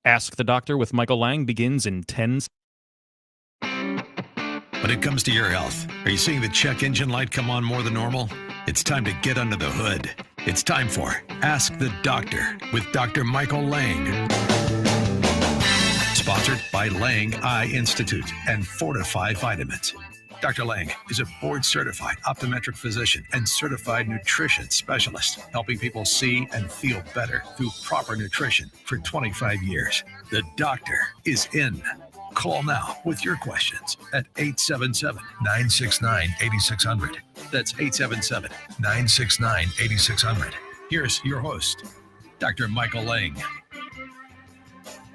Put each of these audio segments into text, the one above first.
Ask the Doctor with Michael Lange begins in 10 seconds. When it comes to your health, are you seeing the check engine light come on more than normal? It's time to get under the hood. It's time for Ask the Doctor with Dr. Michael Lange. Sponsored by Lange Eye Institute and Fortifeye Vitamins. Dr. Lange is a board-certified optometric physician and certified nutrition specialist, helping people see and feel better through proper nutrition for 25 years. The doctor is in. Call now with your questions at 877-969-8600. That's 877-969-8600. Here's your host, Dr. Michael Lange.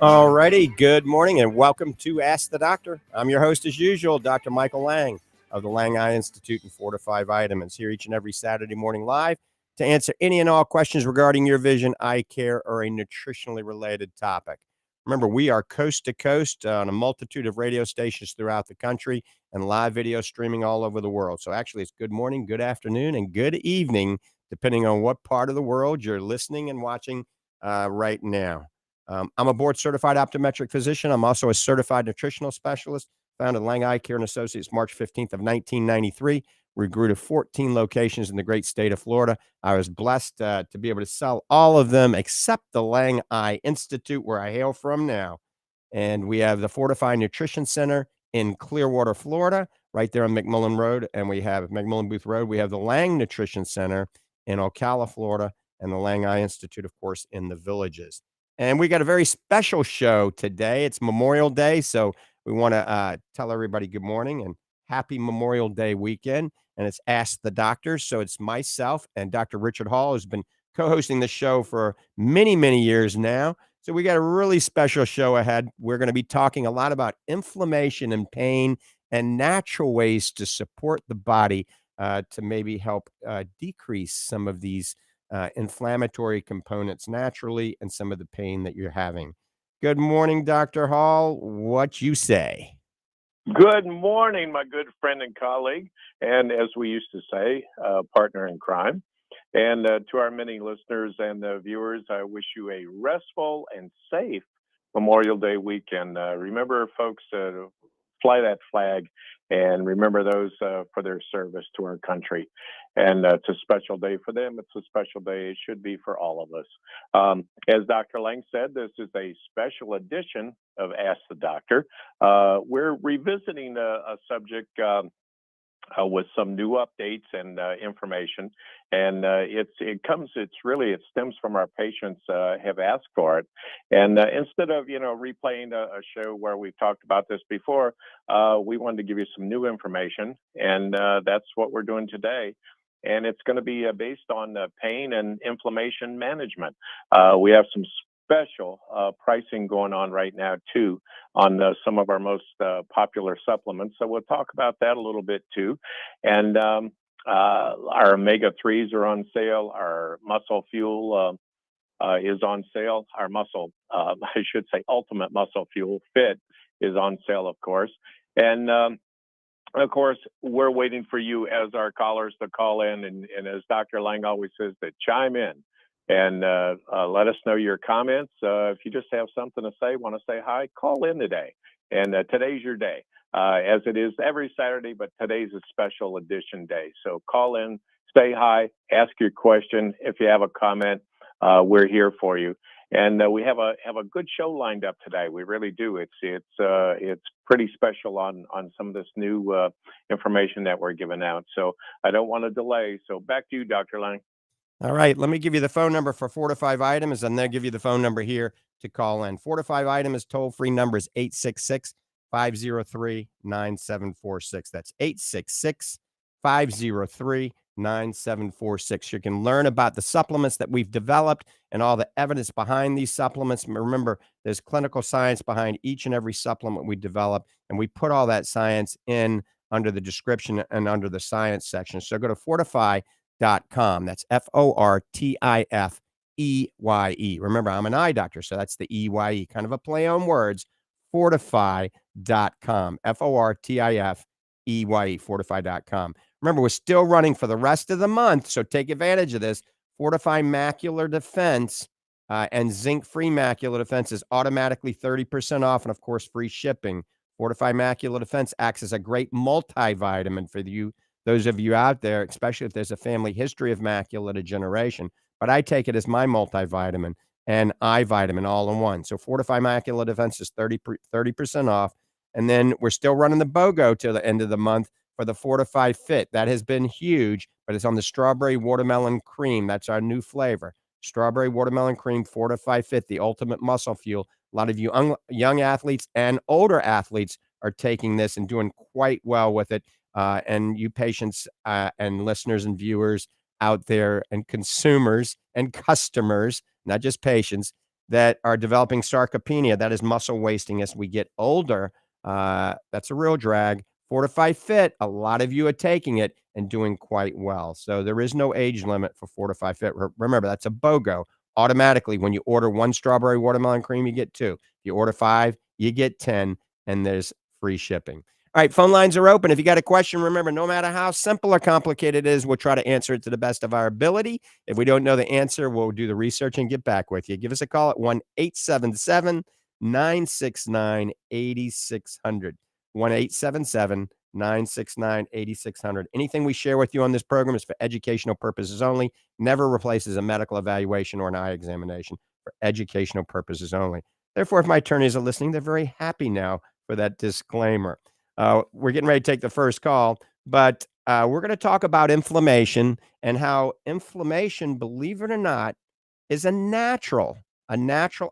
All righty. Good morning and welcome to Ask the Doctor. I'm your host as usual, Dr. Michael Lange of the Lange Eye Institute and Fortifeye Vitamins, here each and every Saturday morning live to answer any and all questions regarding your vision, eye care, or a nutritionally related topic. Remember, we are coast to coast on a multitude of radio stations throughout the country and live video streaming all over the world. So actually, it's good morning, good afternoon, and good evening, depending on what part of the world you're listening and watching right now. I'm a board-certified optometric physician. I'm also a certified nutritional specialist, founded Lange Eye Care and Associates March 15th of 1993. We grew to 14 locations in the great state of Florida. I was blessed to be able to sell all of them except the Lange Eye Institute, where I hail from now. And we have the Fortifeye Nutrition Center in Clearwater, Florida, right there on McMullen Road. And we have McMullen Booth Road. We have the Lange Nutrition Center in Ocala, Florida, and the Lange Eye Institute, of course, in the Villages. And we got a very special show today. It's Memorial Day, so we want to tell everybody good morning and happy Memorial Day weekend. And it's Ask the Doctor. So it's myself and Dr. Richard Hall, who's been co-hosting the show for many, many years now. So we got a really special show ahead. We're going to be talking a lot about inflammation and pain and natural ways to support the body to maybe help decrease some of these inflammatory components naturally and some of the pain that you're having. Good morning, Dr. Hall. What you say? Good morning, my good friend and colleague, and as we used to say, partner in crime. And to our many listeners and viewers, I wish you a restful and safe Memorial Day weekend. Remember, folks, fly that flag and remember those for their service to our country. And it's a special day for them. It's a special day. It should be for all of us. As Dr. Lange said, this is a special edition of Ask the Doctor. We're revisiting a subject with some new updates and information. And it stems from our patients have asked for it. And instead of, replaying a show where we've talked about this before, we wanted to give you some new information. And that's what we're doing today. And it's going to be based on pain and inflammation management. We have some special pricing going on right now, too, on some of our most popular supplements. So we'll talk about that a little bit, too. And our omega-3s are on sale. Our muscle fuel is on sale. Our Ultimate Muscle Fuel Fit is on sale, of course. And of course, we're waiting for you as our callers to call in. And as Dr. Lange always says, to chime in and let us know your comments. If you just have something to say, want to say hi, call in today. And today's your day, as it is every Saturday, but today's a special edition day. So call in, say hi, ask your question. If you have a comment, we're here for you. And we have a good show lined up today. We really do. It's pretty special on some of this new information that we're giving out. So I don't want to delay. So back to you, Dr. Lange. All right. Let me give you the phone number for Fortifeye Vitamins, and they'll give you the phone number here to call in. Fortifeye Vitamins toll-free number is 866-503-9746. That's 866-503-9746. You can learn about the supplements that we've developed and all the evidence behind these supplements. Remember, there's clinical science behind each and every supplement we develop, and we put all that science in under the description and under the science section. So go to fortifeye.com. That's FORTIFEYE. Remember, I'm an eye doctor, so that's the EYE, kind of a play on words. Fortifeye.com. FORTIFEYE, fortifeye.com. Remember, we're still running for the rest of the month, so take advantage of this. Fortifeye Macular Defense And zinc-free macular defense is automatically 30% off, and of course, free shipping. Fortifeye Macular Defense acts as a great multivitamin for those of you out there, especially if there's a family history of macular degeneration. But I take it as my multivitamin and eye vitamin all in one. So Fortifeye Macular Defense is 30% off. And then we're still running the BOGO till the end of the month for the Fortifeye Fit. That has been huge, but it's on the strawberry watermelon cream. That's our new flavor. Strawberry watermelon cream, Fortifeye Fit, the ultimate muscle fuel. A lot of you young athletes and older athletes are taking this and doing quite well with it. And you patients and listeners and viewers out there and consumers and customers, not just patients, that are developing sarcopenia, that is muscle wasting as we get older. That's a real drag. Fortifeye Fit, a lot of you are taking it and doing quite well. So there is no age limit for Fortifeye Fit. Remember, that's a BOGO. Automatically, when you order one strawberry watermelon cream, you get two. If you order 5, you get 10, and there's free shipping. All right, phone lines are open. If you got a question, remember, no matter how simple or complicated it is, we'll try to answer it to the best of our ability. If we don't know the answer, we'll do the research and get back with you. Give us a call at 1-877-969-8600. 1-877-969-8600. Anything we share with you on this program is for educational purposes only, never replaces a medical evaluation or an eye examination, for educational purposes only. Therefore, if my attorneys are listening, they're very happy now for that disclaimer. We're getting ready to take the first call, but we're going to talk about inflammation and how inflammation, believe it or not, is a natural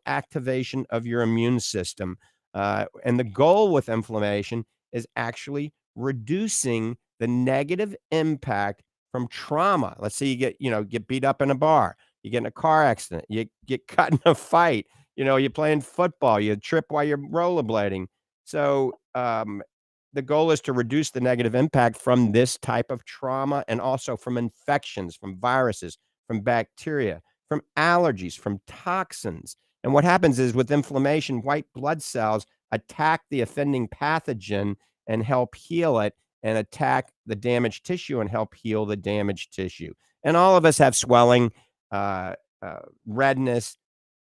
activation of your immune system. And the goal with inflammation is actually reducing the negative impact from trauma. Let's say you get beat up in a bar, you get in a car accident, you get cut in a fight, you're playing football, you trip while you're rollerblading. So the goal is to reduce the negative impact from this type of trauma and also from infections, from viruses, from bacteria, from allergies, from toxins. And what happens is with inflammation, white blood cells attack the offending pathogen and help heal it, and attack the damaged tissue and help heal the damaged tissue. And all of us have swelling, redness,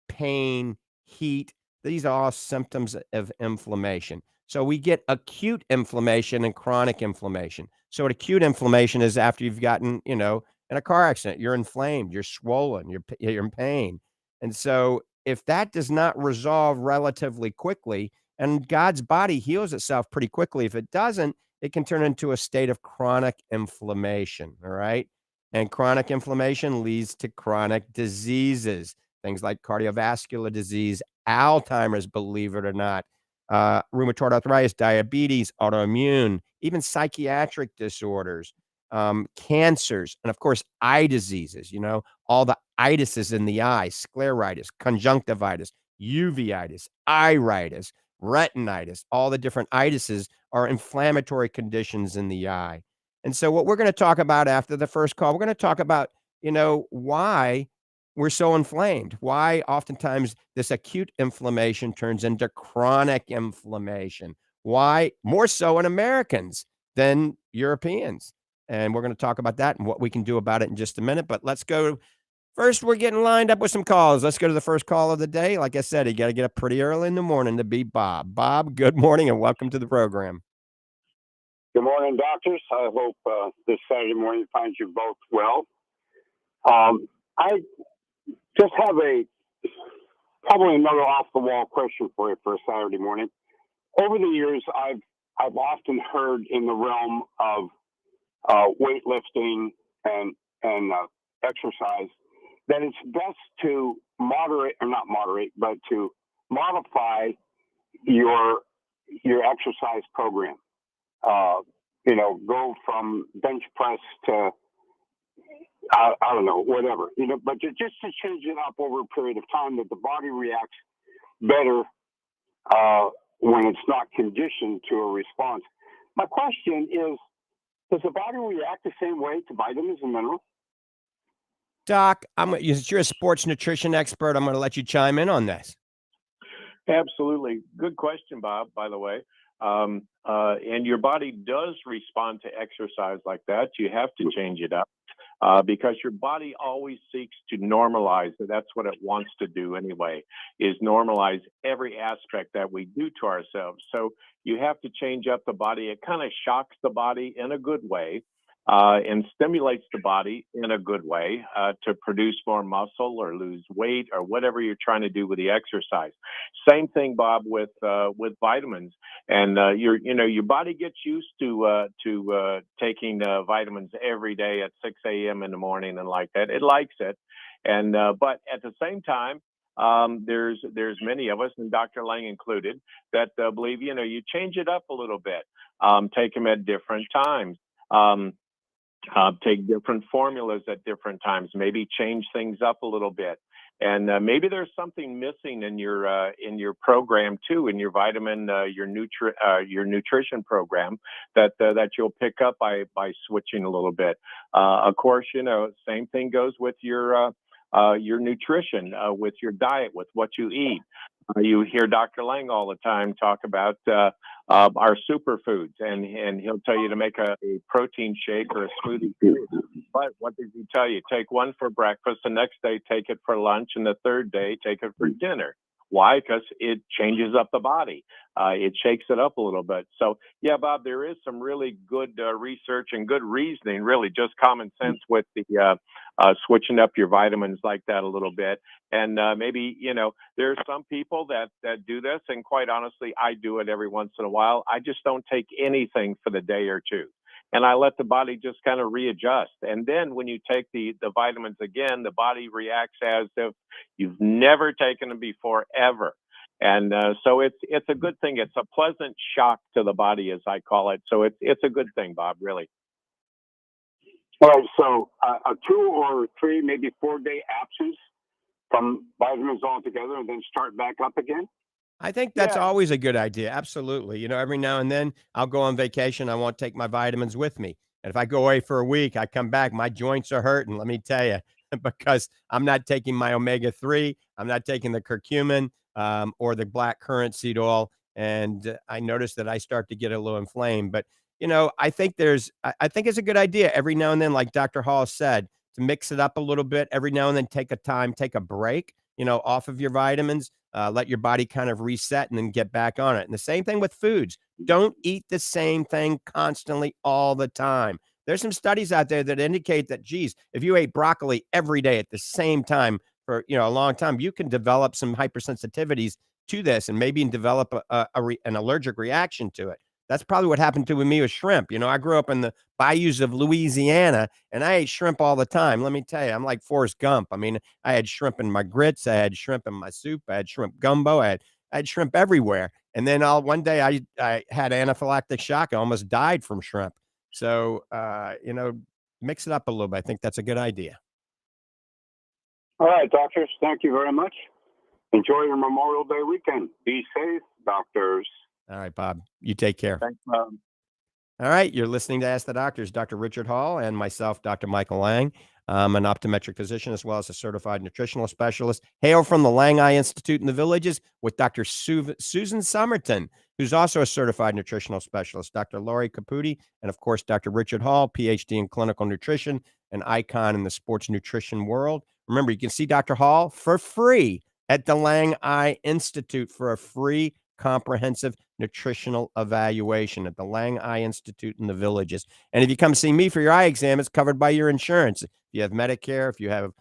pain, heat. These are all symptoms of inflammation. So we get acute inflammation and chronic inflammation. So acute inflammation is after you've gotten, in a car accident, you're inflamed, you're swollen, you're in pain. And so if that does not resolve relatively quickly, and God's body heals itself pretty quickly, if it doesn't, it can turn into a state of chronic inflammation. All right. And chronic inflammation leads to chronic diseases, things like cardiovascular disease, Alzheimer's, believe it or not, rheumatoid arthritis, diabetes, autoimmune, even psychiatric disorders, cancers, and of course, eye diseases, all the itises in the eye, scleritis, conjunctivitis, uveitis, iritis, retinitis, all the different itises are inflammatory conditions in the eye. And so what we're going to talk about after the first call, we're going to talk about, why we're so inflamed, why oftentimes this acute inflammation turns into chronic inflammation, why more so in Americans than Europeans. And we're going to talk about that and what we can do about it in just a minute. But let's go. First, we're getting lined up with some calls. Let's go to the first call of the day. Like I said, you got to get up pretty early in the morning to be Bob. Bob, good morning and welcome to the program. Good morning, doctors. I hope this Saturday morning finds you both well. I just have probably another off-the-wall question for you for a Saturday morning. Over the years, I've often heard in the realm of weightlifting and exercise that it's best to to modify your exercise program. Go from bench press to I don't know, whatever, but just to change it up over a period of time that the body reacts better when it's not conditioned to a response. My question is, does the body react the same way to vitamins and minerals? Doc, you're a sports nutrition expert. I'm going to let you chime in on this. Absolutely. Good question, Bob, by the way. And your body does respond to exercise like that. You have to change it up. because your body always seeks to normalize. That's what it wants to do anyway, is normalize every aspect that we do to ourselves. So you have to change up the body. It kind of shocks the body in a good way. And stimulates the body in a good way to produce more muscle or lose weight or whatever you're trying to do with the exercise. Same thing, Bob, with vitamins. And your body gets used to taking vitamins every day at 6 a.m. in the morning and like that. It likes it, and but at the same time, there's many of us, and Dr. Lange included, that believe you change it up a little bit, take them at different times. Take different formulas at different times, maybe change things up a little bit. And maybe there's something missing in your program too, in your vitamin, your nutrition program that you'll pick up by switching a little bit. Of course, same thing goes with your nutrition, with your diet, with what you eat. You hear Dr. Lange all the time talk about our superfoods, and he'll tell you to make a protein shake or a smoothie. But what does he tell you? Take one for breakfast, the next day take it for lunch, and the third day take it for dinner. Why? Because it changes up the body. It shakes it up a little bit. So, yeah, Bob, there is some really good research and good reasoning, really just common sense with the switching up your vitamins like that a little bit. And maybe, there are some people that do this. And quite honestly, I do it every once in a while. I just don't take anything for the day or two. And I let the body just kind of readjust. And then when you take the vitamins again, the body reacts as if you've never taken them before, ever. And so it's a good thing. It's a pleasant shock to the body, as I call it. So it's a good thing, Bob, really. All right, so a 2 or 3, maybe 4-day absence from vitamins altogether, and then start back up again? I think that's Yeah. always a good idea. Absolutely. Every now and then I'll go on vacation. I won't take my vitamins with me. And if I go away for a week, I come back, my joints are hurting. Let me tell you, because I'm not taking my omega-3. I'm not taking the curcumin or the black currant seed oil. And I notice that I start to get a little inflamed. But, I think I think it's a good idea every now and then, like Dr. Hall said, to mix it up a little bit. Every now and then take a break, off of your vitamins. Let your body kind of reset and then get back on it. And the same thing with foods. Don't eat the same thing constantly all the time. There's some studies out there that indicate that, geez, if you ate broccoli every day at the same time for a long time, you can develop some hypersensitivities to this and maybe develop an allergic reaction to it. That's probably what happened to me with shrimp. I grew up in the bayous of Louisiana, and I ate shrimp all the time. Let me tell you, I'm like Forrest Gump. I mean, I had shrimp in my grits. I had shrimp in my soup. I had shrimp gumbo. I had shrimp everywhere. And then one day I had anaphylactic shock. I almost died from shrimp. So, mix it up a little bit. I think that's a good idea. All right, doctors, thank you very much. Enjoy your Memorial Day weekend. Be safe, doctors. All right, Bob, you take care. Thanks, Bob. All right, you're listening to Ask the Doctors, Dr. Richard Hall and myself, Dr. Michael Lange. I'm an optometric physician as well as a certified nutritional specialist. Hail from the Lange Eye Institute in the Villages with Dr. Susan Somerton, who's also a certified nutritional specialist, Dr. Lori Caputi, and of course, Dr. Richard Hall, PhD in clinical nutrition, an icon in the sports nutrition world. Remember, you can see Dr. Hall for free at the Lange Eye Institute for a free comprehensive nutritional evaluation at the Lange Eye Institute in the Villages. And if you come see me for your eye exam, it's covered by your insurance. If you have Medicare, if you have,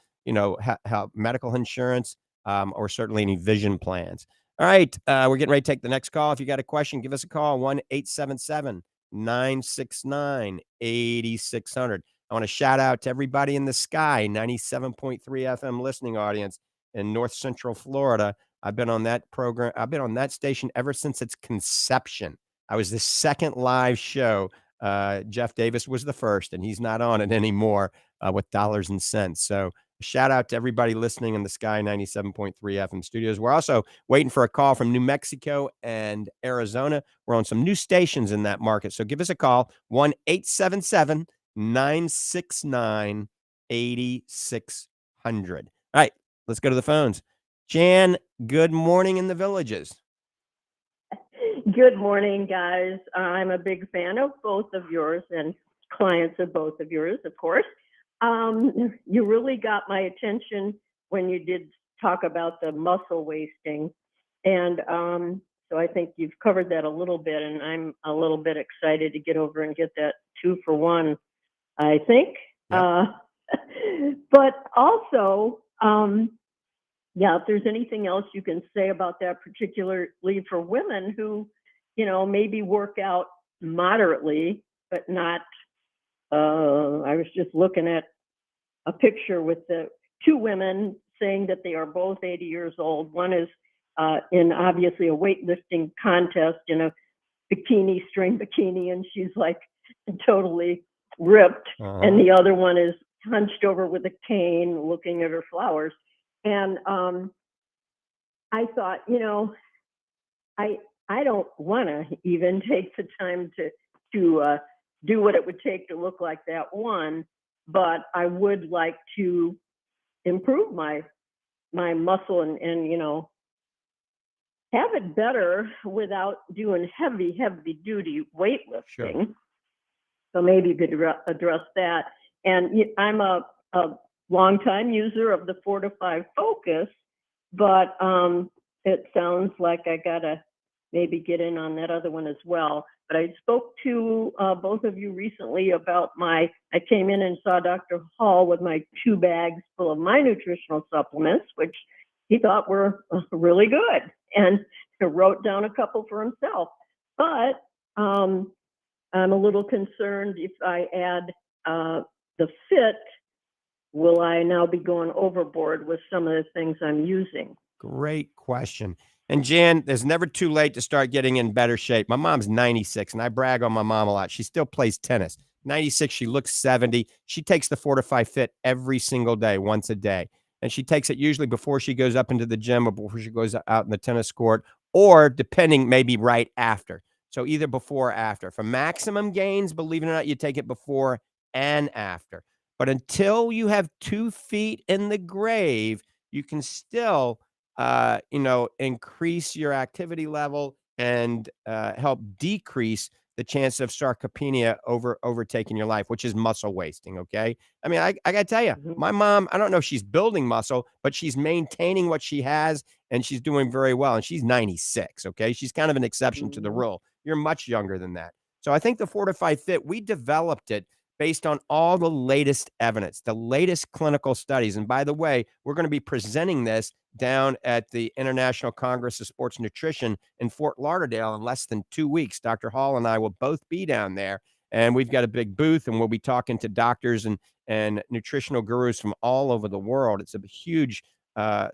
medical insurance, or certainly any vision plans. All right, we're getting ready to take the next call. If you got a question, give us a call, 1-877-969-8600. I want to shout out to everybody in the Sky 97.3 FM listening audience in North Central Florida. I've been on that program. I've been on that station ever since its conception. I was the second live show. Jeff Davis was the first, and he's not on it anymore with Dollars and Cents. So shout out to everybody listening in the Sky 97.3 FM studios. We're also waiting for a call from New Mexico and Arizona. We're on some new stations in that market. So give us a call, 1-877-969-8600. All right, let's go to the phones. Jan, good morning in the Villages. Good morning, guys. I'm a big fan of both of yours and clients of both of yours, of course. You really got my attention when you did talk about the muscle wasting. And so I think you've covered that a little bit, and I'm a little bit excited to get over and get that 2-for-1, I think. Yep. But also, yeah, if there's anything else you can say about that, particularly for women who, maybe work out moderately, but not, I was just looking at a picture with the two women saying that they are both 80 years old. One is in obviously a weightlifting contest in a string bikini, and she's like totally ripped. Uh-huh. And the other one is hunched over with a cane looking at her flowers. And I thought, I don't want to even take the time to do what it would take to look like that one, but I would like to improve my muscle and have it better without doing heavy duty weightlifting. Sure. So maybe you could address that. And I'm a longtime user of the Fortifeye Focus, but it sounds like I gotta maybe get in on that other one as well. But I spoke to both of you recently about I came in and saw Dr. Hall with my 2 bags full of my nutritional supplements, which he thought were really good, and wrote down a couple for himself. But I'm a little concerned if I add the Fit, will I now be going overboard with some of the things I'm using? Great question. And Jan, there's never too late to start getting in better shape. My mom's 96, and I brag on my mom a lot. She still plays tennis. 96, she looks 70. She takes the Fortifeye Fit every single day, once a day. And she takes it usually before she goes up into the gym or before she goes out in the tennis court, or depending, maybe right after. So either before or after. For maximum gains, believe it or not, you take it before and after. But until you have 2 feet in the grave, you can still increase your activity level and help decrease the chance of sarcopenia overtaking your life, which is muscle wasting. Okay. I mean, I got to tell you, my mom, I don't know if she's building muscle, but she's maintaining what she has and she's doing very well. And she's 96. Okay. She's kind of an exception to the rule. You're much younger than that. So I think the Fortifeye Fit, we developed it based on all the latest evidence, the latest clinical studies. And by the way, we're going to be presenting this down at the International Congress of Sports Nutrition in Fort Lauderdale in less than 2 weeks. Dr. Hall and I will both be down there, and we've got a big booth, and we'll be talking to doctors and nutritional gurus from all over the world. It's a huge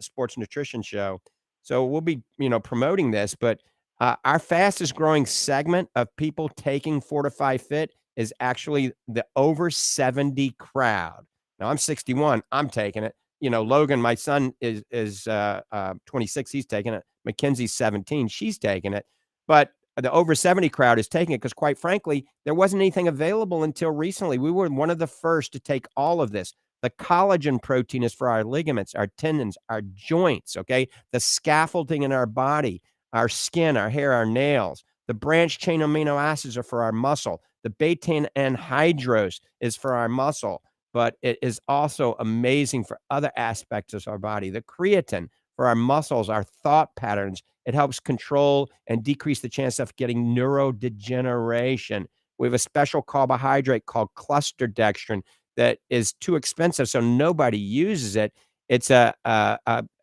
sports nutrition show. So we'll be, promoting this, but our fastest growing segment of people taking Fortifeye Fit is actually the over 70 crowd. Now I'm 61. I'm taking it. Logan, my son is 26. He's taking it. Mackenzie's 17. She's taking it. But the over 70 crowd is taking it because, quite frankly, there wasn't anything available until recently. We were one of the first to take all of this. The collagen protein is for our ligaments, our tendons, our joints, okay? The scaffolding in our body, our skin, our hair, our nails. The branch chain amino acids are for our muscle. The beta anhydrous is for our muscle, but it is also amazing for other aspects of our body. The creatine for our muscles, our thought patterns. It helps control and decrease the chance of getting neurodegeneration. We have a special carbohydrate called cluster dextrin that is too expensive, so nobody uses it. It's a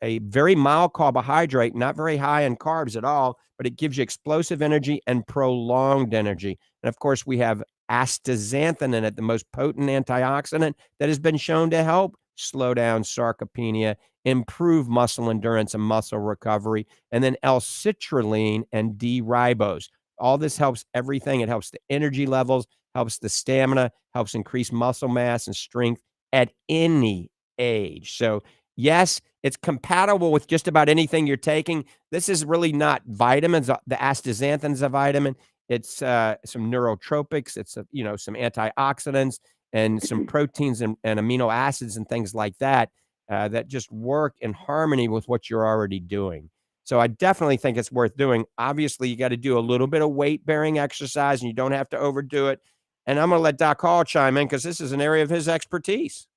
very mild carbohydrate, not very high in carbs at all, but it gives you explosive energy and prolonged energy. And of course, we have astaxanthin in it, the most potent antioxidant that has been shown to help slow down sarcopenia, improve muscle endurance and muscle recovery, and then L-citrulline and D-ribose. All this helps everything. It helps the energy levels, helps the stamina, helps increase muscle mass and strength at any age. So yes, it's compatible with just about anything you're taking. This is really not vitamins. The astaxanthin is a vitamin. It's some neurotropics. It's some antioxidants and some proteins and amino acids and things like that that just work in harmony with what you're already doing. So I definitely think it's worth doing. Obviously, you got to do a little bit of weight-bearing exercise, and you don't have to overdo it. And I'm going to let Doc Hall chime in because this is an area of his expertise.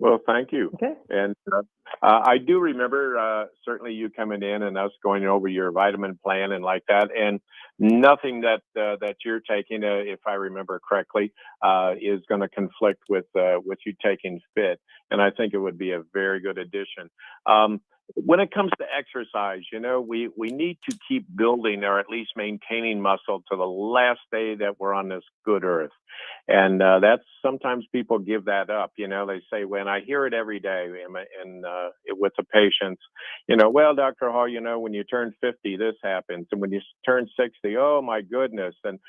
Well, thank you. Okay. And I do remember certainly you coming in and us going over your vitamin plan and like that. And nothing that you're taking, if I remember correctly, is going to conflict with you taking Fit. And I think it would be a very good addition. When it comes to exercise, we need to keep building or at least maintaining muscle to the last day that we're on this good earth. And that's sometimes people give that up. They say, when I hear it every day and with the patients, well, Dr. Hall, when you turn 50, this happens. And when you turn 60, oh, my goodness. And,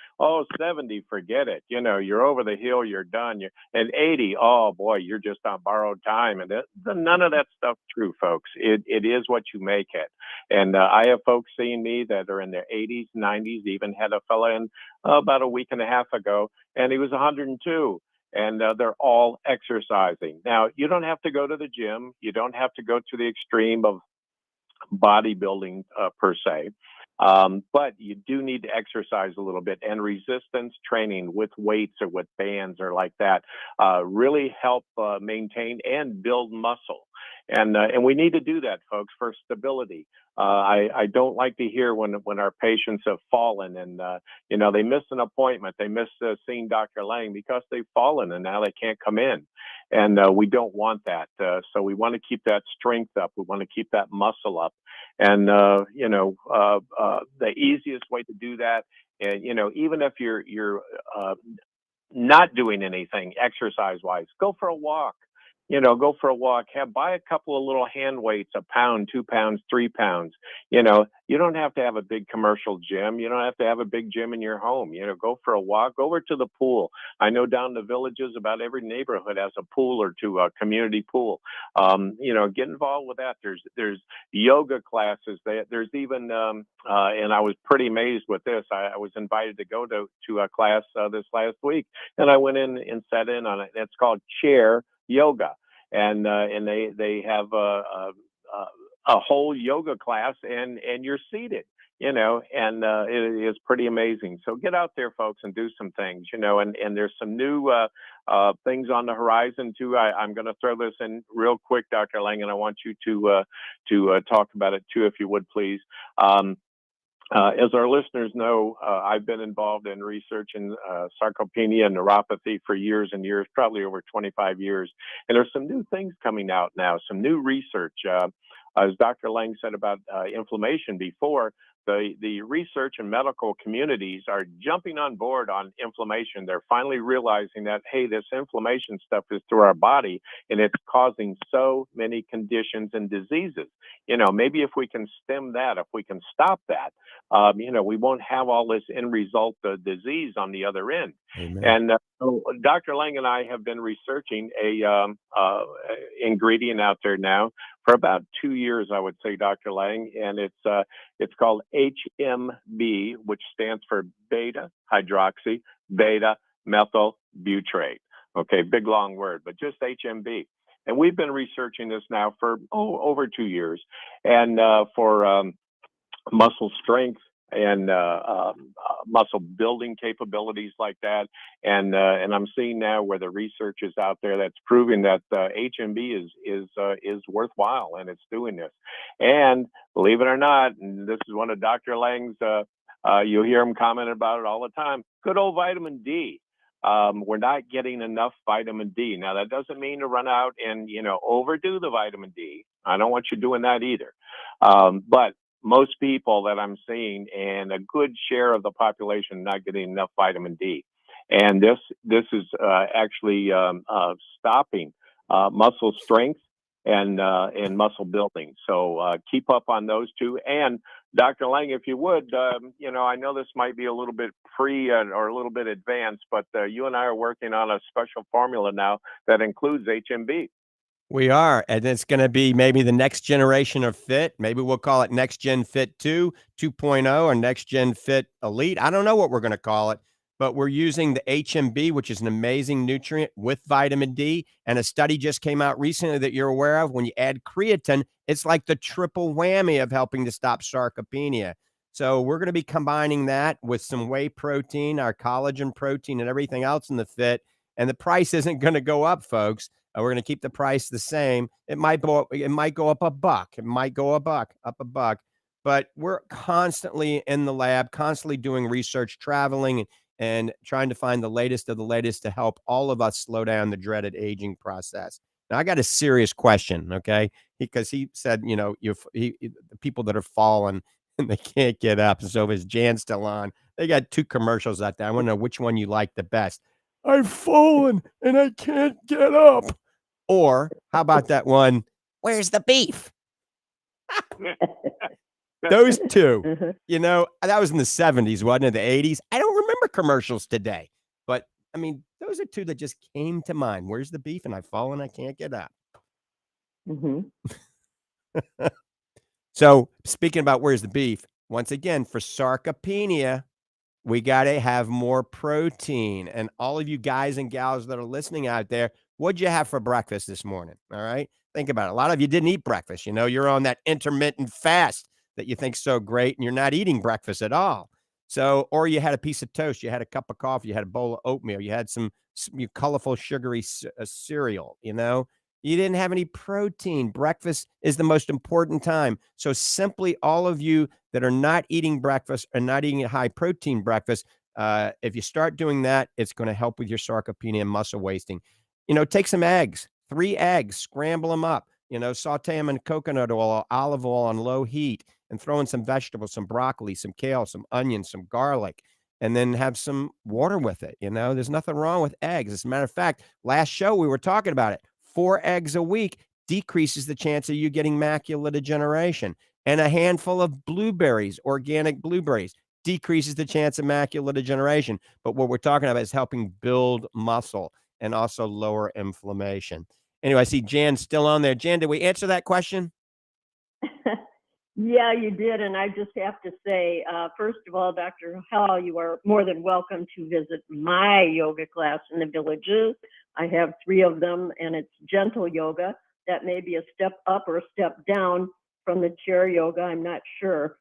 70, forget it. You're over the hill, you're done. And 80, oh, boy, you're just on borrowed time. And none of that stuff true, folks. It is what you make it. And I have folks seeing me that are in their 80s, 90s, even had a fella in about a week and a half ago, and he was 102. And they're all exercising. Now, you don't have to go to the gym. You don't have to go to the extreme of bodybuilding per se. But you do need to exercise a little bit, and resistance training with weights or with bands or like that really help maintain and build muscle. And we need to do that, folks, for stability. I don't like to hear when our patients have fallen and they miss an appointment, they miss seeing Dr. Lange because they've fallen and now they can't come in. And we don't want that. So we want to keep that strength up. We want to keep that muscle up. And the easiest way to do that, and even if you're not doing anything exercise wise, go for a walk. Go for a walk. Buy a couple of little hand weights, a pound, 2 pounds, 3 pounds. You don't have to have a big commercial gym. You don't have to have a big gym in your home. Go for a walk. Go over to the pool. I know down in the villages, about every neighborhood has a pool or two, a community pool. Get involved with that. There's yoga classes. There's even, and I was pretty amazed with this. I was invited to go to a class this last week, and I went in and sat in on it. It's called chair yoga, and they have a whole yoga class, and you're seated, and it is pretty amazing. So get out there, folks, and do some things, and there's some new things on the horizon too. I'm going to throw this in real quick, Dr. Lange, and I want you to talk about it too, if you would, please. As our listeners know, I've been involved in research in sarcopenia and neuropathy for years and years, probably over 25 years. And there's some new things coming out now, some new research. As Dr. Lange said about inflammation before, the research and medical communities are jumping on board on inflammation. They're finally realizing that, hey, this inflammation stuff is through our body and it's causing so many conditions and diseases. Maybe if we can stem that, if we can stop that, we won't have all this end result disease on the other end. Amen. And so Dr. Lange and I have been researching a ingredient out there now for about 2 years, I would say, Dr. Lange, and it's called HMB, which stands for beta hydroxy beta methyl butyrate. Okay, big long word, but just HMB. And we've been researching this now for over 2 years, and for muscle strength and muscle building capabilities like that. And I'm seeing now where the research is out there that's proving that HMB is worthwhile, and it's doing this. And believe it or not, and this is one of Dr. Lange's, you'll hear him comment about it all the time, good old vitamin D. We're not getting enough vitamin D. Now, that doesn't mean to run out and, overdo the vitamin D. I don't want you doing that either. But most people that I'm seeing, and a good share of the population, not getting enough vitamin D. And this is actually stopping muscle strength and muscle building. So keep up on those two. And Dr. Lange, if you would, I know this might be a little bit pre or a little bit advanced, but you and I are working on a special formula now that includes HMB. We are, and it's going to be maybe the next generation of Fit. Maybe we'll call it Next Gen Fit 2, 2.0, or Next Gen Fit Elite. I don't know what we're going to call it, but we're using the HMB, which is an amazing nutrient with vitamin D. And a study just came out recently that you're aware of. When you add creatine, it's like the triple whammy of helping to stop sarcopenia. So we're going to be combining that with some whey protein, our collagen protein, and everything else in the Fit. And the price isn't going to go up, folks. We're going to keep the price the same. It might go up $1. It might go up a buck. But we're constantly in the lab, constantly doing research, traveling, and trying to find the latest of the latest to help all of us slow down the dreaded aging process. Now, I got a serious question, okay? Because he said, the people that are falling and they can't get up. So is Jan still on? They got 2 commercials out there. I want to know which one you like the best. I've fallen and I can't get up. Or how about that one? Where's the beef? Those 2, that was in the 70s, wasn't it? The 80s. I don't remember commercials today, but I mean, those are 2 that just came to mind. Where's the beef? And I've fallen, I can't get up. So speaking about where's the beef, once again, for sarcopenia, we got to have more protein. And all of you guys and gals that are listening out there, what'd you have for breakfast this morning? All right. Think about it. A lot of you didn't eat breakfast. You're on that intermittent fast that you think's so great, and you're not eating breakfast at all. So, or you had a piece of toast, you had a cup of coffee, you had a bowl of oatmeal, you had some colorful, sugary cereal, You didn't have any protein. Breakfast is the most important time. So simply all of you that are not eating breakfast or not eating a high protein breakfast, if you start doing that, it's going to help with your sarcopenia and muscle wasting. Take some eggs, 3 eggs, scramble them up, saute them in coconut oil or olive oil on low heat, and throw in some vegetables, some broccoli, some kale, some onions, some garlic, and then have some water with it. There's nothing wrong with eggs. As a matter of fact, last show we were talking about it. 4 eggs a week decreases the chance of you getting macular degeneration. And a handful of blueberries, organic blueberries, decreases the chance of macular degeneration. But what we're talking about is helping build muscle and also lower inflammation. Anyway, I see Jan still on there. Jan, did we answer that question? Yeah, you did. And I just have to say, first of all, Dr. Hall, you are more than welcome to visit my yoga class in the Villages. I have 3 of them, and it's gentle yoga. That may be a step up or a step down from the chair yoga. I'm not sure.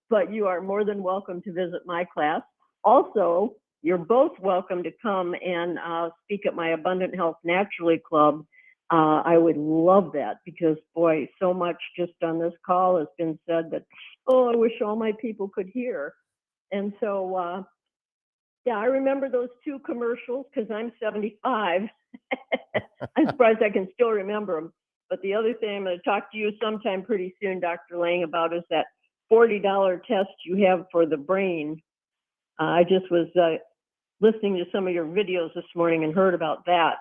But you are more than welcome to visit my class. Also, you're both welcome to come and speak at my Abundant Health Naturally Club. I would love that because, boy, so much just on this call has been said that, I wish all my people could hear. And so, yeah, I remember those 2 commercials because I'm 75. I'm surprised I can still remember them. But the other thing I'm going to talk to you sometime pretty soon, Dr. Lange, about is that $40 test you have for the brain. I just was listening to some of your videos this morning and heard about that.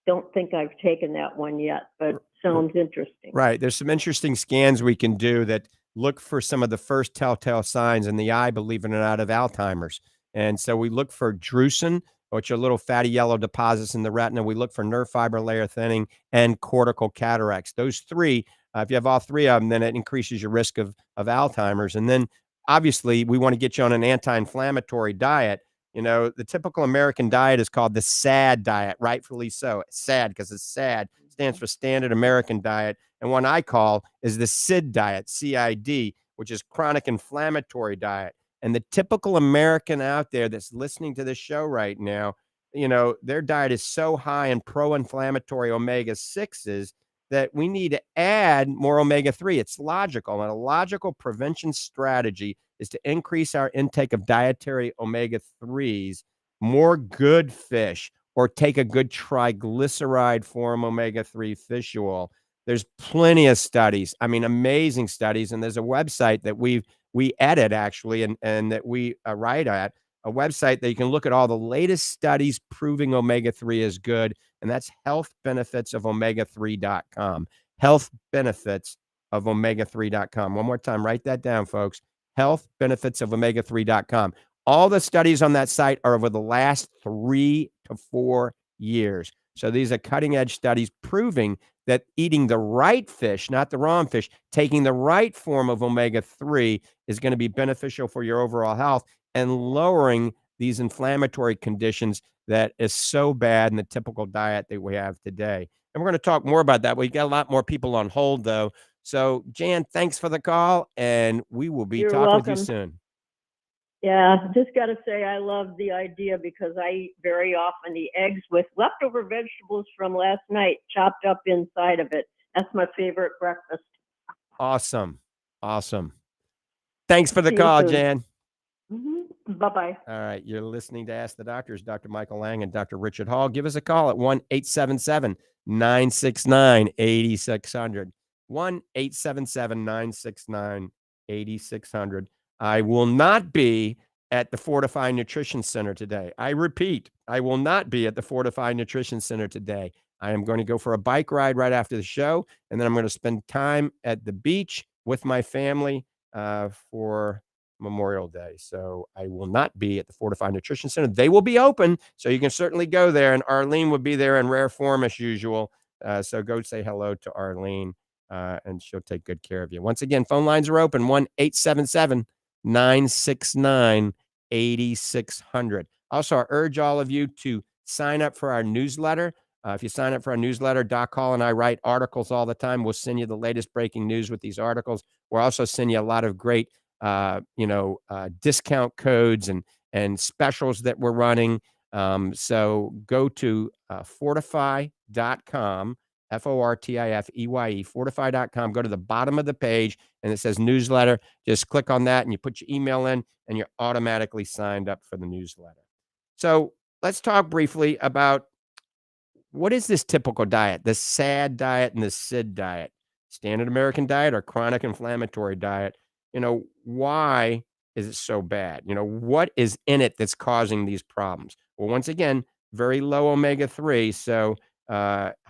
Don't think I've taken that one yet, but sounds interesting. Right. There's some interesting scans we can do that look for some of the first telltale signs in the eye, believe it or not, of Alzheimer's. And so we look for drusen, which are little fatty yellow deposits in the retina. We look for nerve fiber layer thinning and cortical cataracts. Those 3, if you have all 3 of them, then it increases your risk of Alzheimer's. And then obviously we want to get you on an anti-inflammatory diet. The typical American diet is called the SAD diet, rightfully so. SAD because it's sad, stands for Standard American Diet. And one I call is the CID diet, CID, which is chronic inflammatory diet. And the typical American out there that's listening to this show right now, their diet is so high in pro-inflammatory omega-6s that we need to add more omega-3. It's logical. And a logical prevention strategy is to increase our intake of dietary omega-3s, more good fish, or take a good triglyceride form omega-3 fish oil. There's plenty of studies. I mean, amazing studies. And there's a website that we edit actually, and that we write at, a website that you can look at all the latest studies proving omega-3 is good. And that's healthbenefitsofomega3.com. Healthbenefitsofomega3.com. One more time, write that down, folks. Healthbenefitsofomega3.com. All the studies on that site are over the last 3 to 4 years. So these are cutting edge studies proving that eating the right fish, not the wrong fish, taking the right form of omega-3 is going to be beneficial for your overall health and lowering these inflammatory conditions that is so bad in the typical diet that we have today. And we're going to talk more about that. We've got a lot more people on hold, though. So, Jan, thanks for the call, and we will be talking with you soon. Yeah, just got to say I love the idea because I eat very often the eggs with leftover vegetables from last night chopped up inside of it. That's my favorite breakfast. Awesome. Awesome. Thanks for the See you call, soon. Jan. Bye-bye. All right. You're listening to Ask the Doctors, Dr. Michael Lange and Dr. Richard Hall. Give us a call at 1-877-969-8600. 1-877-969-8600. I will not be at the Fortifeye Nutrition Center today. I repeat, I will not be at the Fortifeye Nutrition Center today. I am going to go for a bike ride right after the show, and then I'm going to spend time at the beach with my family for Memorial Day. So I will not be at the Fortifeye Nutrition Center. They will be open, so you can certainly go there. And Arlene will be there in rare form as usual. So go say hello to Arlene, and she'll take good care of you. Once again, phone lines are open, 1-877-969-8600. Also, I urge all of you to sign up for our newsletter. If you sign up for our newsletter, Doc Hall and I write articles all the time. We'll send you the latest breaking news with these articles. We'll also send you a lot of great discount codes and specials that we're running. So go to fortifeye.com, Fortifeye, fortifeye.com. Go to the bottom of the page and it says newsletter. Just click on that and you put your email in and you're automatically signed up for the newsletter. So let's talk briefly about what is this typical diet, the SAD diet and the SID diet, standard American diet or chronic inflammatory diet. Why is it so bad? What is in it that's causing these problems? Well, once again, very low omega-3, so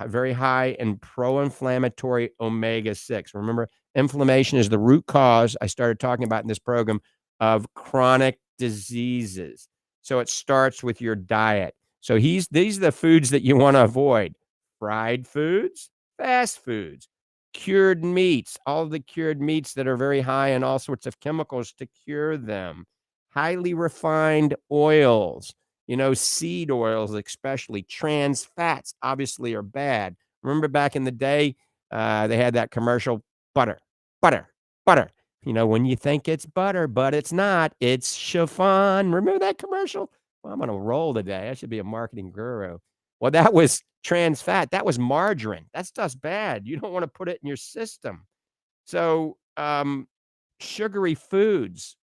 very high in pro-inflammatory omega-6. Remember, inflammation is the root cause, I started talking about in this program, of chronic diseases. So it starts with your diet. So these are the foods that you want to avoid: fried foods, fast foods, cured meats, all of the cured meats that are very high in all sorts of chemicals to cure them, highly refined oils, seed oils, especially trans fats, obviously are bad. Remember back in the day, they had that commercial, butter, butter, butter. When you think it's butter, but it's not, it's chiffon. Remember that commercial? Well, I'm on a roll today. I should be a marketing guru. Well, that was trans fat. That was margarine. That stuff's bad. You don't want to put it in your system. So sugary foods,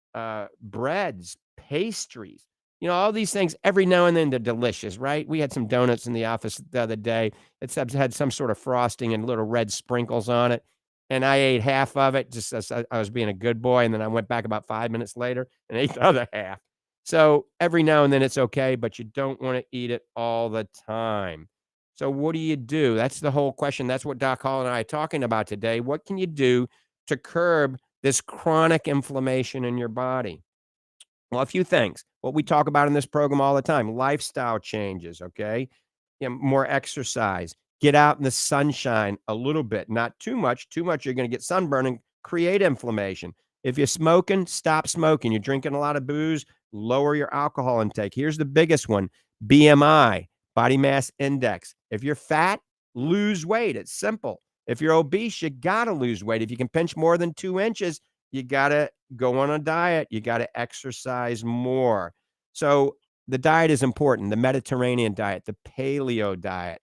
breads, pastries, all these things, every now and then they're delicious, right? We had some donuts in the office the other day. It had some sort of frosting and little red sprinkles on it. And I ate half of it just as I was being a good boy. And then I went back about 5 minutes later and ate the other half. So every now and then it's okay, but you don't want to eat it all the time. So what do you do? That's the whole question. That's what Doc Hall and I are talking about today. What can you do to curb this chronic inflammation in your body? Well, a few things. What we talk about in this program all the time: lifestyle changes, okay? More exercise. Get out in the sunshine a little bit, not too much. Too much, you're going to get sunburn and create inflammation. If you're smoking, stop smoking. You're drinking a lot of booze, lower your alcohol intake. Here's the biggest one: BMI, body mass index. If you're fat, lose weight. It's simple. If you're obese, you got to lose weight. If you can pinch more than 2 inches, you got to go on a diet. You got to exercise more. So the diet is important: the Mediterranean diet, the paleo diet,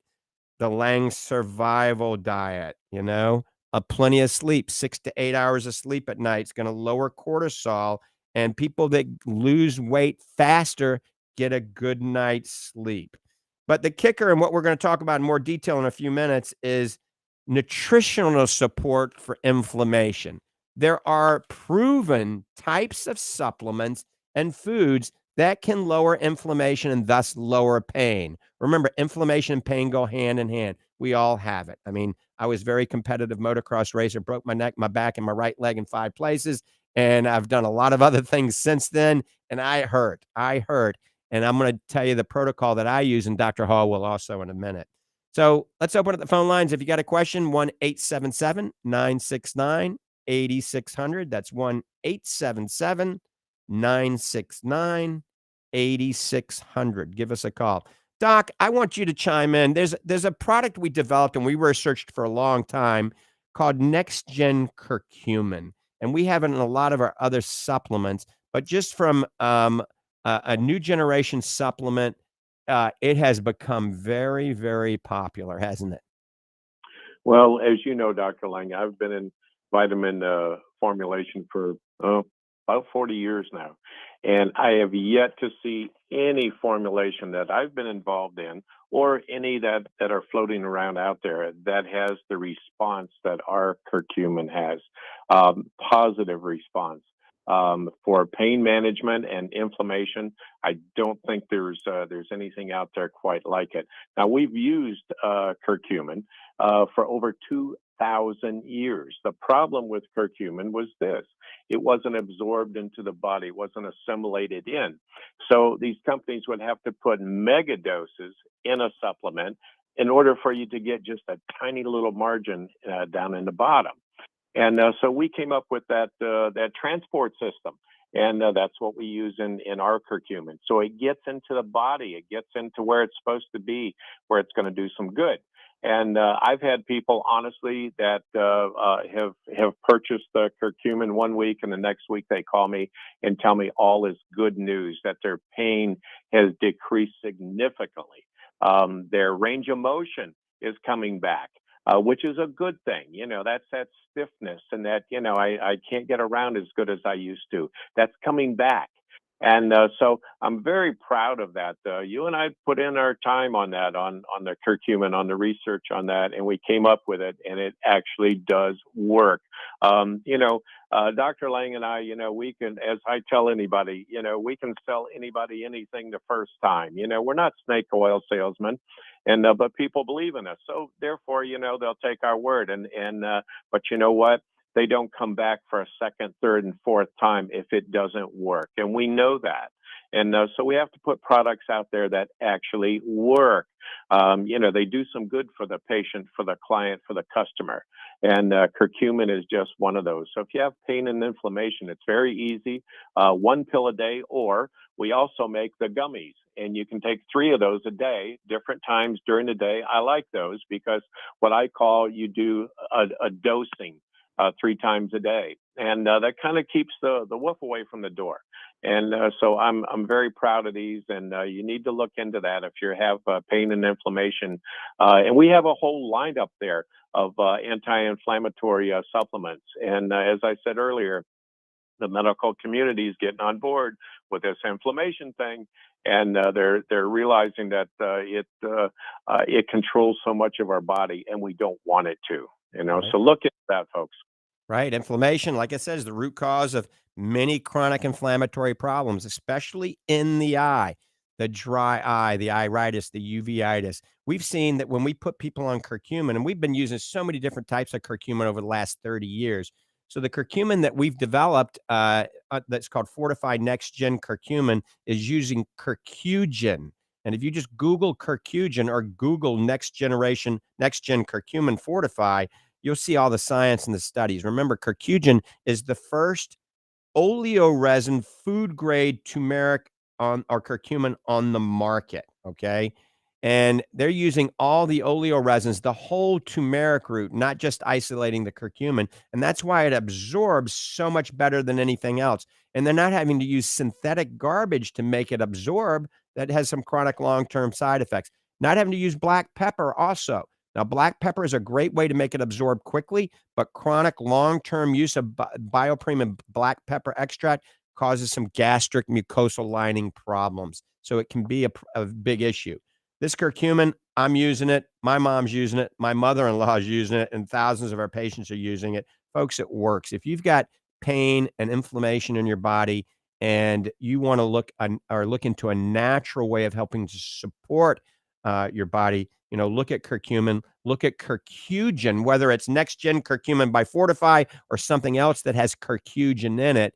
the Lange survival diet, plenty of sleep, 6 to 8 hours of sleep at night is going to lower cortisol. And people that lose weight faster get a good night's sleep. But the kicker, and what we're going to talk about in more detail in a few minutes, is nutritional support for inflammation. There are proven types of supplements and foods that can lower inflammation and thus lower pain. Remember, inflammation and pain go hand in hand. We all have it. I mean, I was a very competitive motocross racer, broke my neck, my back, and my right leg in 5 places. And I've done a lot of other things since then. And I hurt. And I'm going to tell you the protocol that I use, and Dr. Hall will also in a minute. So let's open up the phone lines. If you got a question, 1-877-969-8600. That's 1-877-969-8600. Give us a call. Doc, I want you to chime in. There's a product we developed and we researched for a long time called Next Gen Curcumin. And we have it in a lot of our other supplements. but just from a new generation supplement, it has become very, very popular, hasn't it? Well, as you know, Dr. Lange, I've been in vitamin formulation for about 40 years now. And I have yet to see any formulation that I've been involved in or any that are floating around out there that has the response that our curcumin has, positive response. For pain management and inflammation, I don't think there's anything out there quite like it. Now we've used curcumin for over 2,000 years. The problem with curcumin was this: it wasn't absorbed into the body, it wasn't assimilated in. So these companies would have to put mega doses in a supplement in order for you to get just a tiny little margin down in the bottom. And so we came up with that transport system, and that's what we use in our curcumin. So it gets into the body, it gets into where it's supposed to be, where it's going to do some good. And I've had people, honestly, that have purchased the curcumin one week, and the next week they call me and tell me all is good news, that their pain has decreased significantly. Their range of motion is coming back, which is a good thing. That's that stiffness and that, I can't get around as good as I used to. That's coming back. And so I'm very proud of that. You and I put in our time on that, on the curcumin, on the research on that, and we came up with it, and it actually does work. Dr. Lange and I, we can, as I tell anybody, we can sell anybody anything the first time. We're not snake oil salesmen, and but people believe in us. So therefore, they'll take our word. But you know what? They don't come back for a second, third, and fourth time if it doesn't work. And we know that. And so we have to put products out there that actually work. They do some good for the patient, for the client, for the customer. And curcumin is just one of those. So if you have pain and inflammation, it's very easy. One pill a day, or we also make the gummies. And you can take 3 of those a day, different times during the day. I like those because what I call, you do a dosing. 3 times a day, and that kind of keeps the wolf away from the door. And so I'm very proud of these, and you need to look into that if you have pain and inflammation. And we have a whole lineup there of anti-inflammatory supplements. And as I said earlier, the medical community is getting on board with this inflammation thing, and they're realizing that it controls so much of our body, and we don't want it to. Right. So look into that, folks. Right. Inflammation, like I said, is the root cause of many chronic inflammatory problems, especially in the eye, the dry eye, the iritis, the uveitis. We've seen that when we put people on curcumin, and we've been using so many different types of curcumin over the last 30 years. So the curcumin that we've developed, that's called Fortifeye Next Gen Curcumin, is using curcugen. And if you just Google curcugen or Google next gen curcumin Fortifeye, you'll see all the science and the studies. Remember, curcugen is the first oleoresin food grade turmeric or curcumin on the market. Okay. And they're using all the oleoresins, the whole turmeric root, not just isolating the curcumin. And that's why it absorbs so much better than anything else. And they're not having to use synthetic garbage to make it absorb that has some chronic long-term side effects. Not having to use black pepper also. Now, black pepper is a great way to make it absorb quickly, but chronic long-term use of bioprime black pepper extract causes some gastric mucosal lining problems. So it can be a big issue. This curcumin, I'm using it. My mom's using it. My mother-in-law is using it, and thousands of our patients are using it. Folks, it works. If you've got pain and inflammation in your body and you want to look into a natural way of helping to support your body, look at curcumin, look at curcugen, whether it's next gen curcumin by Fortifeye or something else that has curcugen in it.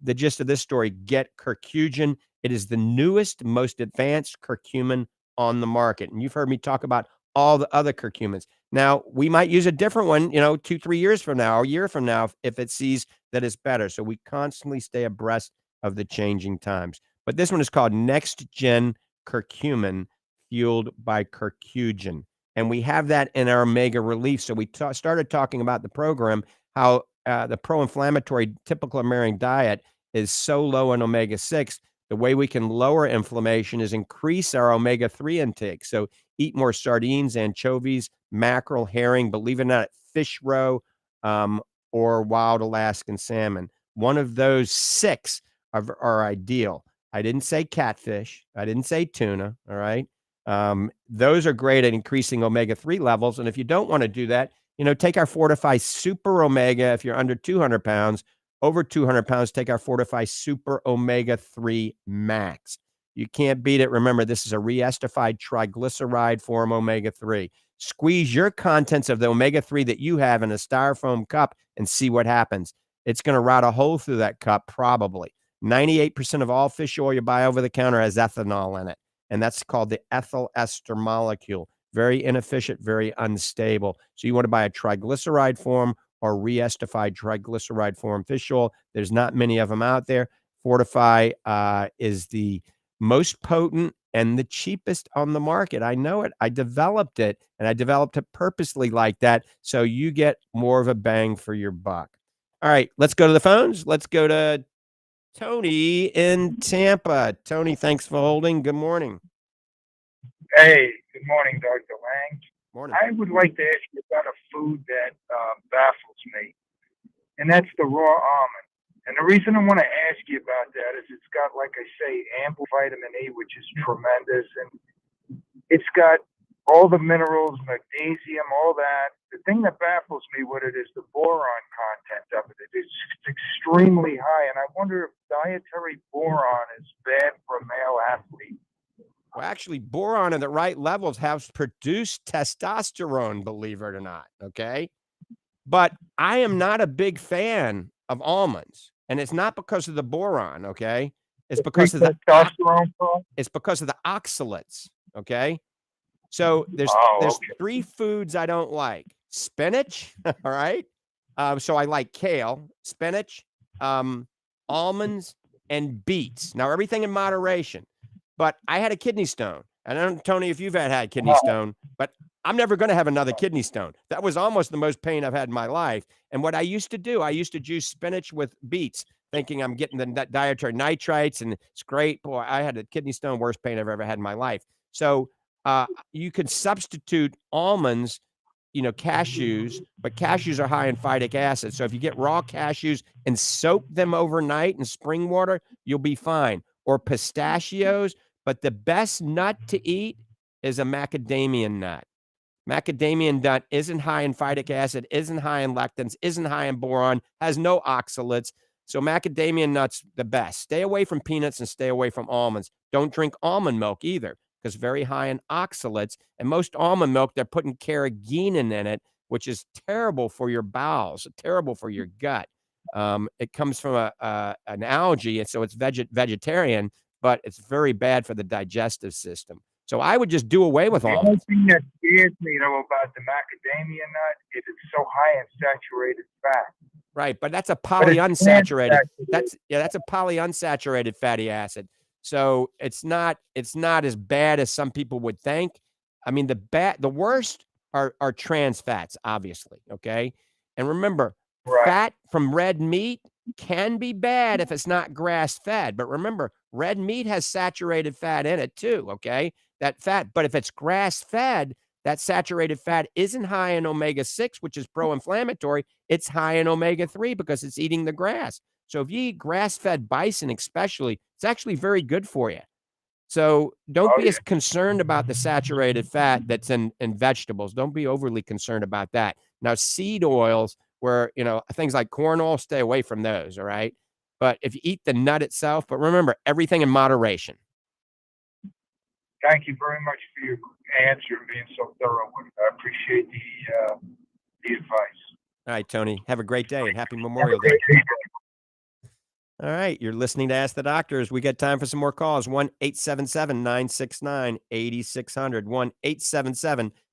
The gist of this story: get curcugen. It is the newest, most advanced curcumin on the market. And you've heard me talk about all the other curcumins. Now, we might use a different one, 2-3 years from now, a year from now, if it sees that it's better. So we constantly stay abreast of the changing times. But this one is called Next Gen Curcumin, fueled by curcugen. And we have that in our Omega Relief. So we started talking about the program, how the pro-inflammatory typical American diet is so low in omega-6. The way we can lower inflammation is increase our omega-3 intake. So eat more sardines, anchovies, mackerel, herring, believe it or not, fish roe, or wild Alaskan salmon. One of those 6 are ideal. I didn't say catfish. I didn't say tuna. All right. Those are great at increasing omega-3 levels. And if you don't want to do that, take our Fortifeye Super Omega. If you're under 200 pounds, over 200 pounds, take our Fortifeye Super Omega-3 Max. You can't beat it. Remember, this is a re-estified triglyceride form omega-3. Squeeze your contents of the omega-3 that you have in a styrofoam cup and see what happens. It's going to rot a hole through that cup, probably. 98% of all fish oil you buy over the counter has ethanol in it, and that's called the ethyl ester molecule. Very inefficient, very unstable. So you want to buy a triglyceride form or re-estified triglyceride form fish oil. There's not many of them out there. Fortifeye is the most potent and the cheapest on the market. I know it. I developed it, and I developed it purposely like that so you get more of a bang for your buck. All right, let's go to the phones. Let's go to Tony in Tampa. Tony, thanks for holding. Good morning. Hey, good morning, Dr. Lange. Morning. I would like to ask you about a food that baffles me, and that's the raw almond. And the reason I want to ask you about that is it's got, like I say, ample vitamin E, which is tremendous, and it's got all the minerals, magnesium, all that. The thing that baffles me with it is the boron content of it. It's extremely high, and I wonder if dietary boron is bad for a male athlete. Well, actually, boron at the right levels helps produce testosterone, believe it or not, okay? But I am not a big fan of almonds, and it's not because of the boron, okay? It's because of the testosterone. It's because of the oxalates, okay? So there's 3 foods I don't like. Spinach, all right? So I like kale, spinach, almonds, and beets. Now, everything in moderation. But I had a kidney stone. I don't know, Tony, if you've had kidney stone, but I'm never going to have another kidney stone. That was almost the most pain I've had in my life. And what I used to do, I used to juice spinach with beets, thinking I'm getting the dietary nitrites, and it's great. Boy, I had a kidney stone, worst pain I've ever had in my life. So you could substitute almonds, cashews, but cashews are high in phytic acid. So if you get raw cashews and soak them overnight in spring water, you'll be fine. Or pistachios, but the best nut to eat is a macadamia nut. Macadamia nut isn't high in phytic acid, isn't high in lectins, isn't high in boron, has no oxalates. So macadamia nuts, the best. Stay away from peanuts and stay away from almonds. Don't drink almond milk either, because very high in oxalates. And most almond milk, they're putting carrageenan in it, which is terrible for your bowels, terrible for your gut. It comes from an algae, and so it's vegetarian, but it's very bad for the digestive system. So I would just do away with almonds. The only thing that scares me, about the macadamia nut is it's so high in saturated fat. Right, but that's a polyunsaturated. That's a polyunsaturated fatty acid. So it's not as bad as some people would think. I mean, the worst are trans fats, obviously. Okay, and remember. Right. Fat from red meat can be bad if it's not grass-fed. But remember, red meat has saturated fat in it too, okay? That fat, but if it's grass-fed, that saturated fat isn't high in omega-6, which is pro-inflammatory. It's high in omega-3 because it's eating the grass. So if you eat grass-fed bison especially, it's actually very good for you. So don't be as concerned about the saturated fat that's in vegetables. Don't be overly concerned about that. Now, seed oils, where, things like corn oil, stay away from those, all right? But if you eat the nut itself, but remember, everything in moderation. Thank you very much for your answer and being so thorough with it. I appreciate the advice. All right, Tony, have a great day and happy Memorial Day. All right, you're listening to Ask the Doctors. We got time for some more calls. 1-877-969-8600.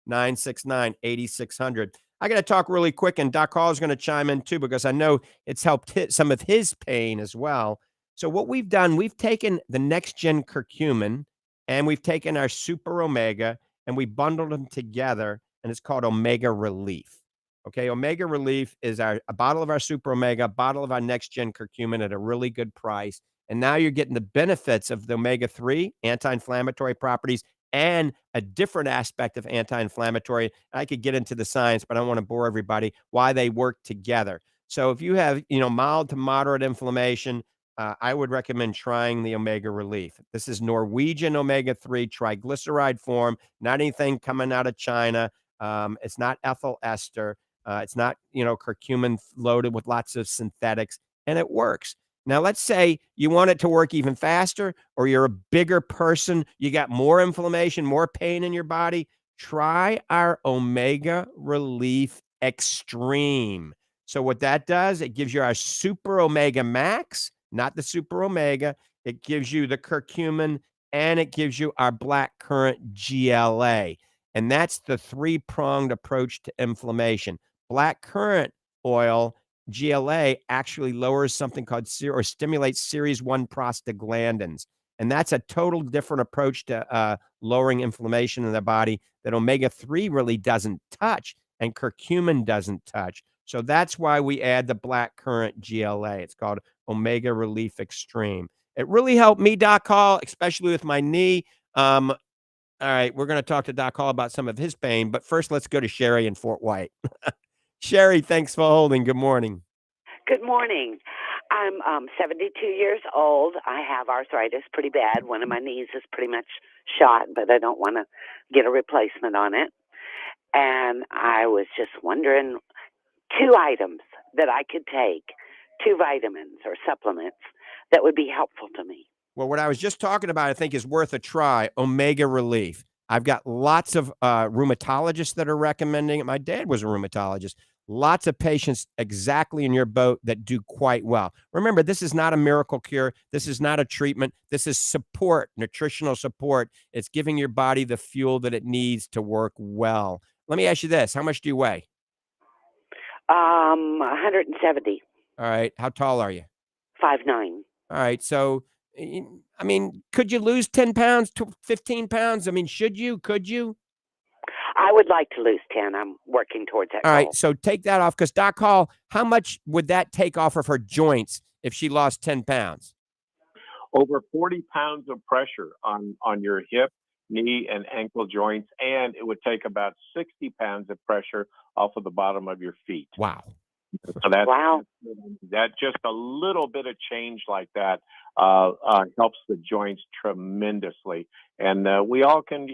1-877-969-8600. I got to talk really quick, and Doc Hall is going to chime in too, because I know it's helped hit some of his pain as well. So what we've done, we've taken the next gen curcumin, and we've taken our super omega, and we bundled them together, and it's called Omega Relief. Okay, Omega Relief is a bottle of our Super Omega, a bottle of our Next Gen Curcumin at a really good price. And now you're getting the benefits of the omega-3, anti-inflammatory properties, and a different aspect of anti-inflammatory. I could get into the science, but I don't want to bore everybody why they work together. So if you have, mild to moderate inflammation, I would recommend trying the Omega Relief. This is Norwegian omega-3 triglyceride form, not anything coming out of China. It's not ethyl ester. It's not, curcumin loaded with lots of synthetics, and it works. Now, let's say you want it to work even faster, or you're a bigger person, you got more inflammation, more pain in your body. Try our Omega Relief Extreme. So what that does, it gives you our Super Omega Max, not the Super Omega. It gives you the curcumin, and it gives you our black currant GLA. And that's the three-pronged approach to inflammation. Black currant oil, GLA, actually lowers something called or stimulates series 1 prostaglandins. And that's a total different approach to lowering inflammation in the body that omega-3 really doesn't touch and curcumin doesn't touch. So that's why we add the black currant GLA. It's called Omega Relief Extreme. It really helped me, Doc Hall, especially with my knee. All right, we're going to talk to Doc Hall about some of his pain, but first let's go to Sherry in Fort White. Sherry, thanks for holding. Good morning. Good morning. I'm 72 years old. I have arthritis pretty bad. One of my knees is pretty much shot, but I don't want to get a replacement on it. And I was just wondering 2 items that I could take, 2 vitamins or supplements that would be helpful to me. Well, what I was just talking about, I think, is worth a try. Omega Relief. I've got lots of rheumatologists that are recommending it. My dad was a rheumatologist. Lots of patients exactly in your boat that do quite well. Remember, this is not a miracle cure. This is not a treatment. This is support, nutritional support. It's giving your body the fuel that it needs to work well. Let me ask you this. How much do you weigh? 170. All right. How tall are you? 5'9". All right. So, I mean, could you lose 10 pounds to 15 pounds? I mean, should you? Could you? I would like to lose 10. I'm working towards that All goal. right. So take that off, because Doc Hall, how much would that take off of her joints if she lost 10 pounds? Over 40 pounds of pressure on your hip, knee, and ankle joints, and it would take about 60 pounds of pressure off of the bottom of your feet. Wow. So that's, wow. that just a little bit of change like that helps the joints tremendously. And we all can,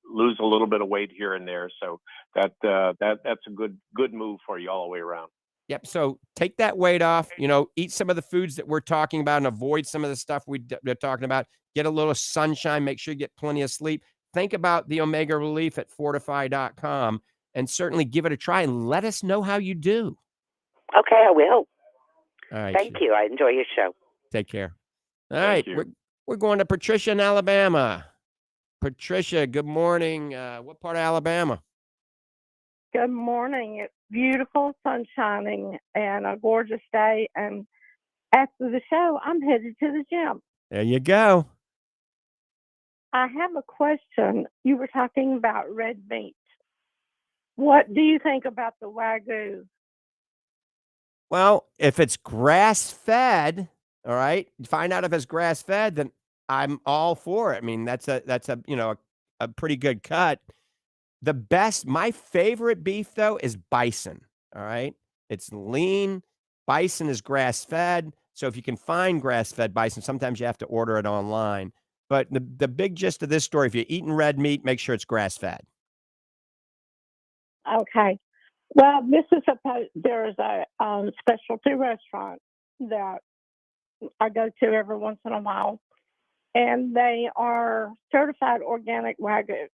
lose a little bit of weight here and there. So that's a good move for you all the way around. Yep. So take that weight off, eat some of the foods that we're talking about and avoid some of the stuff we're talking about. Get a little sunshine, make sure you get plenty of sleep. Think about the Omega Relief at Fortifeye.com and certainly give it a try and let us know how you do. Okay, I will. All right. Thank you. I enjoy your show. Take care. All right. We're going to Patricia in Alabama. Patricia, good morning. What part of Alabama? Good morning. It's beautiful, sun shining, and a gorgeous day. And after the show, I'm headed to the gym. There you go. I have a question. You were talking about red meat. What do you think about the Wagyu? Well, if it's grass-fed, all right, find out if it's grass-fed, then I'm all for it. I mean, that's a pretty good cut. My favorite beef, though, is bison, all right? It's lean. Bison is grass-fed. So if you can find grass-fed bison, sometimes you have to order it online. But the big gist of this story, if you're eating red meat, make sure it's grass-fed. Okay. Well, there is a specialty restaurant that I go to every once in a while, and they are certified organic Wagyu.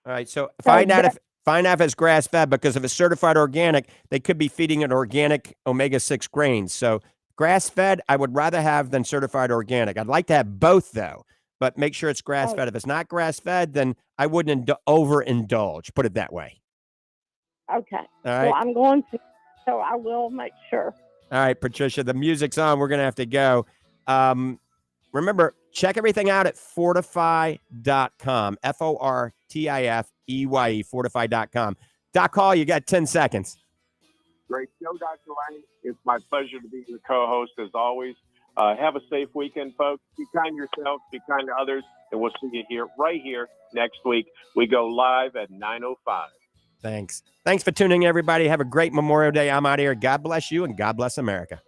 All right, so find out if it's grass-fed, because if it's certified organic, they could be feeding it organic omega-6 grains. So grass-fed, I would rather have than certified organic. I'd like to have both, though, but make sure it's grass-fed. If it's not grass-fed, then I wouldn't overindulge, put it that way. Okay. All right. Well, I'm going to, so I will make sure. All right, Patricia, the music's on. We're going to have to go. Remember, check everything out at Fortifeye.com, Fortifeye, Fortifeye.com. Doc Hall, you got 10 seconds. Great show, Dr. Lange. It's my pleasure to be your co-host as always. Have a safe weekend, folks. Be kind to yourself, be kind to others, and we'll see you right here next week. We go live at 9:05. Thanks. Thanks for tuning in, everybody. Have a great Memorial Day. I'm out of here. God bless you and God bless America.